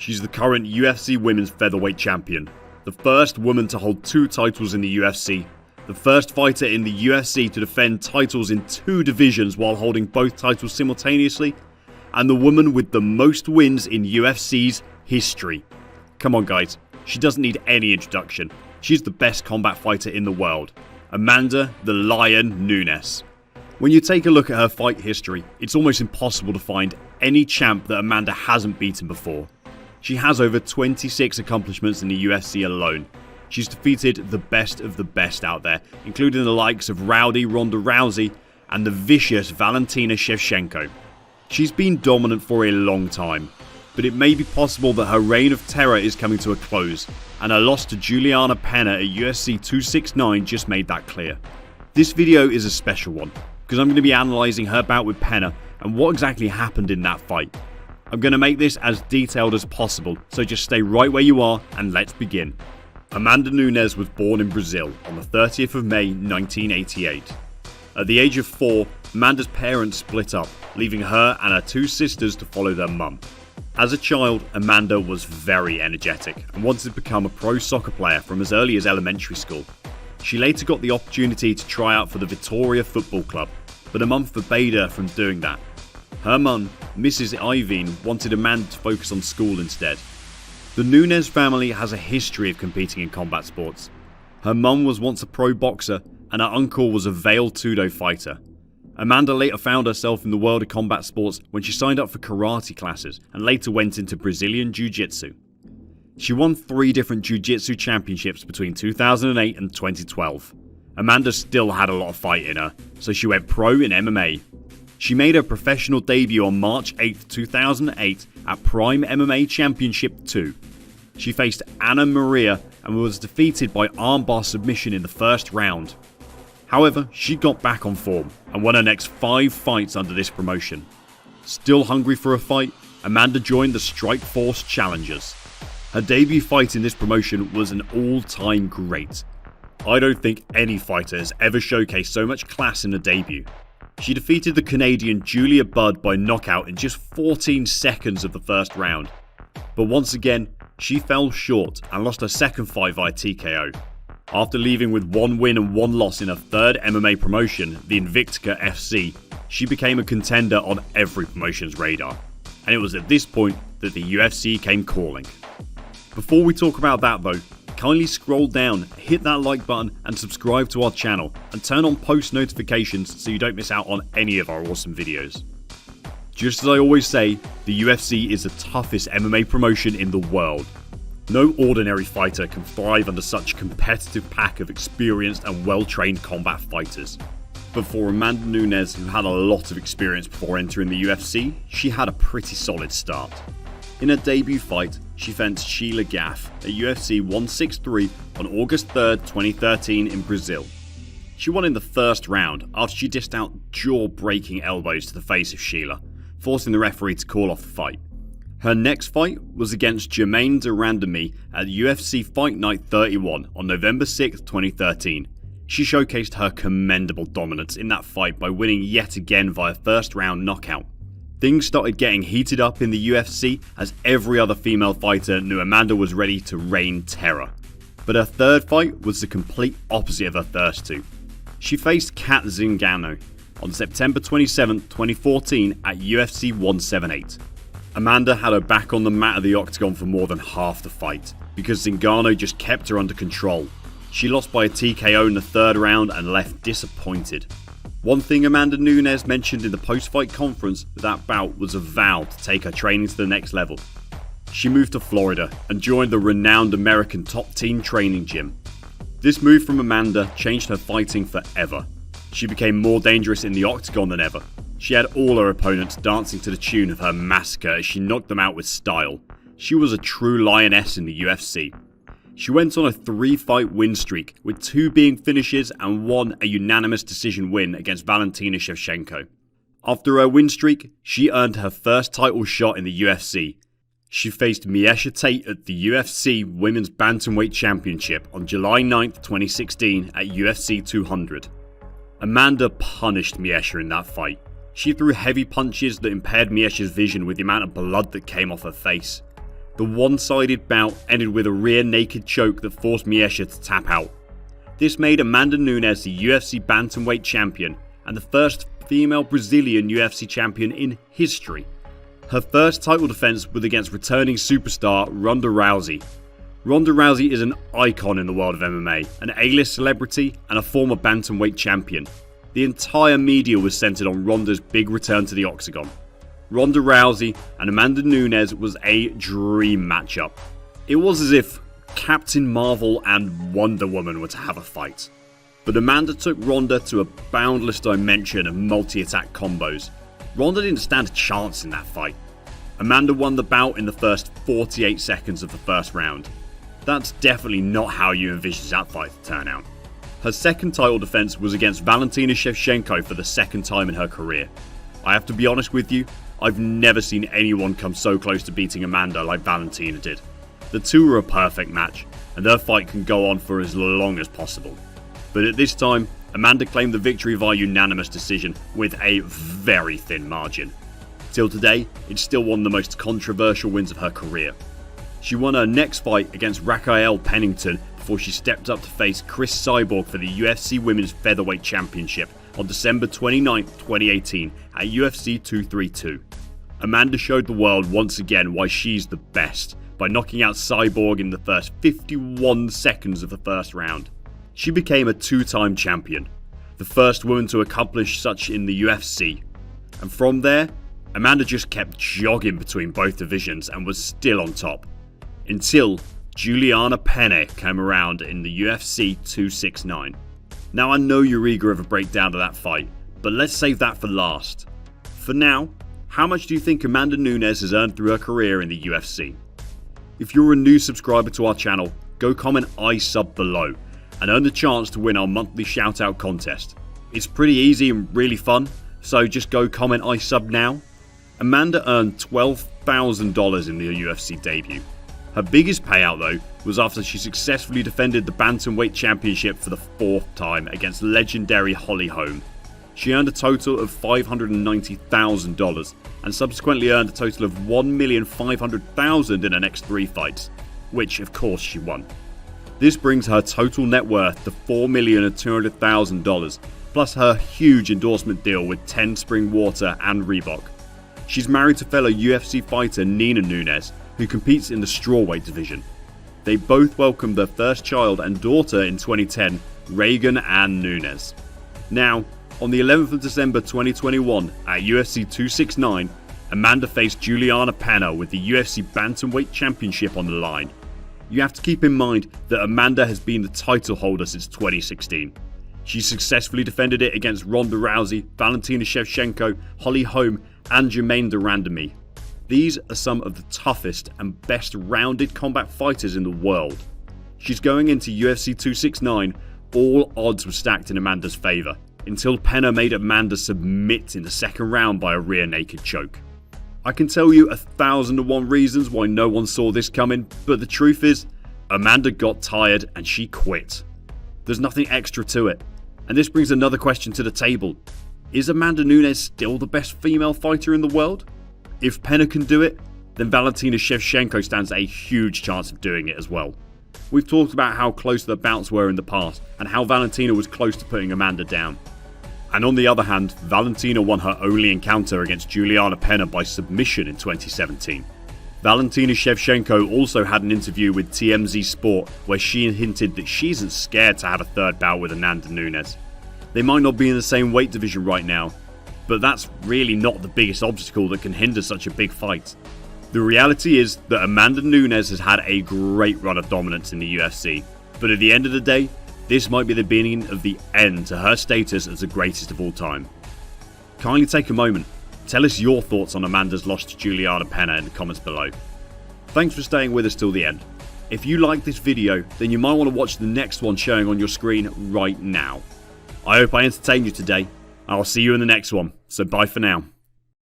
She's the current UFC Women's Featherweight Champion, the first woman to hold 2 titles in the UFC, the first fighter in the UFC to defend titles in 2 divisions while holding both titles simultaneously, and the woman with the most wins in UFC's history. Come on guys, she doesn't need any introduction. She's the best combat fighter in the world, Amanda the Lion Nunes. When you take a look at her fight history, it's almost impossible to find any champ that Amanda hasn't beaten before. She has over 26 accomplishments in the UFC alone. She's defeated the best of the best out there, including the likes of Rowdy Ronda Rousey and the vicious Valentina Shevchenko. She's been dominant for a long time, but it may be possible that her reign of terror is coming to a close, and her loss to Juliana Pena at UFC 269 just made that clear. This video is a special one, because I'm going to be analysing her bout with Pena and what exactly happened in that fight. I'm going to make this as detailed as possible, so just stay right where you are and let's begin. Amanda Nunes was born in Brazil on the 30th of May 1988. At the age of 4, Amanda's parents split up, leaving her and her 2 sisters to follow their mum. As a child, Amanda was very energetic and wanted to become a pro soccer player from as early as elementary school. She later got the opportunity to try out for the Vitória Football Club, but her mum forbade her from doing that. Her mum, Mrs. Ivine, wanted Amanda to focus on school instead. The Nunes family has a history of competing in combat sports. Her mum was once a pro boxer and her uncle was a veiled Tudo fighter. Amanda later found herself in the world of combat sports when she signed up for karate classes and later went into Brazilian Jiu-Jitsu. She won 3 different Jiu-Jitsu championships between 2008 and 2012. Amanda still had a lot of fight in her, so she went pro in MMA. She made her professional debut on March 8, 2008 at Prime MMA Championship 2. She faced Ana Maria and was defeated by armbar submission in the first round. However, she got back on form and won her next 5 fights under this promotion. Still hungry for a fight, Amanda joined the Strikeforce Challengers. Her debut fight in this promotion was an all-time great. I don't think any fighter has ever showcased so much class in a debut. She defeated the Canadian Julia Budd by knockout in just 14 seconds of the first round. But once again, she fell short and lost her second fight via TKO. After leaving with 1 win and 1 loss in her 3rd MMA promotion, the Invictica FC, she became a contender on every promotion's radar. And it was at this point that the UFC came calling. Before we talk about that though, kindly scroll down, hit that like button and subscribe to our channel and turn on post notifications so you don't miss out on any of our awesome videos. Just as I always say, the UFC is the toughest MMA promotion in the world. No ordinary fighter can thrive under such a competitive pack of experienced and well-trained combat fighters. But for Amanda Nunes, who had a lot of experience before entering the UFC, she had a pretty solid start. In her debut fight, she fenced Sheila Gaff at UFC 163 on August 3rd, 2013 in Brazil. She won in the first round after she dished out jaw-breaking elbows to the face of Sheila, forcing the referee to call off the fight. Her next fight was against Germaine de Randamie at UFC Fight Night 31 on November 6, 2013. She showcased her commendable dominance in that fight by winning yet again via first round knockout. Things started getting heated up in the UFC as every other female fighter knew Amanda was ready to rain terror. But her 3rd fight was the complete opposite of her first 2. She faced Kat Zingano on September 27, 2014 at UFC 178. Amanda had her back on the mat of the octagon for more than half the fight, because Zingano just kept her under control. She lost by a TKO in the 3rd round and left disappointed. One thing Amanda Nunes mentioned in the post-fight conference with that bout was a vow to take her training to the next level. She moved to Florida and joined the renowned American Top Team training gym. This move from Amanda changed her fighting forever. She became more dangerous in the octagon than ever. She had all her opponents dancing to the tune of her massacre as she knocked them out with style. She was a true lioness in the UFC. She went on a 3-fight win streak, with 2 being finishes and 1 a unanimous decision win against Valentina Shevchenko. After her win streak, she earned her first title shot in the UFC. She faced Miesha Tate at the UFC Women's Bantamweight Championship on July 9, 2016 at UFC 200. Amanda punished Miesha in that fight. She threw heavy punches that impaired Miesha's vision with the amount of blood that came off her face. The one-sided bout ended with a rear naked choke that forced Miesha to tap out. This made Amanda Nunes the UFC bantamweight champion and the first female Brazilian UFC champion in history. Her first title defense was against returning superstar Ronda Rousey. Ronda Rousey is an icon in the world of MMA, an A-list celebrity and a former bantamweight champion. The entire media was centered on Ronda's big return to the octagon. Ronda Rousey and Amanda Nunes was a dream matchup. It was as if Captain Marvel and Wonder Woman were to have a fight. But Amanda took Ronda to a boundless dimension of multi-attack combos. Ronda didn't stand a chance in that fight. Amanda won the bout in the first 48 seconds of the first round. That's definitely not how you envisioned that fight to turn out. Her second title defense was against Valentina Shevchenko for the second time in her career. I have to be honest with you, I've never seen anyone come so close to beating Amanda like Valentina did. The two were a perfect match, and their fight can go on for as long as possible. But at this time, Amanda claimed the victory via unanimous decision with a very thin margin. Till today, it's still one of the most controversial wins of her career. She won her next fight against Raquel Pennington before she stepped up to face Chris Cyborg for the UFC Women's Featherweight Championship on December 29, 2018 at UFC 232. Amanda showed the world once again why she's the best by knocking out Cyborg in the first 51 seconds of the first round. She became a two-time champion, the first woman to accomplish such in the UFC. And from there, Amanda just kept jogging between both divisions and was still on top. Until Juliana Penne came around in the UFC 269. Now I know you're eager of a breakdown of that fight, but let's save that for last. For now, how much do you think Amanda Nunes has earned through her career in the UFC? If you're a new subscriber to our channel, go comment I sub below and earn the chance to win our monthly shoutout contest. It's pretty easy and really fun, so just go comment I sub now. Amanda earned $12,000 in the UFC debut. Her biggest payout though was after she successfully defended the Bantamweight Championship for the fourth time against legendary Holly Holm. She earned a total of $590,000 and subsequently earned a total of $1,500,000 in her next 3 fights, which of course she won. This brings her total net worth to $4,200,000 plus her huge endorsement deal with 10 Spring Water and Reebok. She's married to fellow UFC fighter Nina Nunes, who competes in the strawweight division. They both welcomed their first child and daughter in 2010, Reagan Ann Nunes. Now, on the 11th of December 2021 at UFC 269, Amanda faced Juliana Penne with the UFC Bantamweight Championship on the line. You have to keep in mind that Amanda has been the title holder since 2016. She successfully defended it against Ronda Rousey, Valentina Shevchenko, Holly Holm and Germaine de Randamie. These are some of the toughest and best rounded combat fighters in the world. She's going into UFC 269, all odds were stacked in Amanda's favour, until Penne made Amanda submit in the second round by a rear naked choke. I can tell you 1,001 reasons why no one saw this coming, but the truth is, Amanda got tired and she quit. There's nothing extra to it. And this brings another question to the table. Is Amanda Nunes still the best female fighter in the world? If Penne can do it, then Valentina Shevchenko stands a huge chance of doing it as well. We've talked about how close the bouts were in the past and how Valentina was close to putting Amanda down. And on the other hand, Valentina won her only encounter against Juliana Penne by submission in 2017. Valentina Shevchenko also had an interview with TMZ Sport where she hinted that she isn't scared to have a third bout with Amanda Nunes. They might not be in the same weight division right now, but that's really not the biggest obstacle that can hinder such a big fight. The reality is that Amanda Nunes has had a great run of dominance in the UFC, but at the end of the day, this might be the beginning of the end to her status as the greatest of all time. Kindly take a moment, tell us your thoughts on Amanda's loss to Juliana Penne in the comments below. Thanks for staying with us till the end. If you liked this video, then you might want to watch the next one showing on your screen right now. I hope I entertained you today. I'll see you in the next one, so bye for now.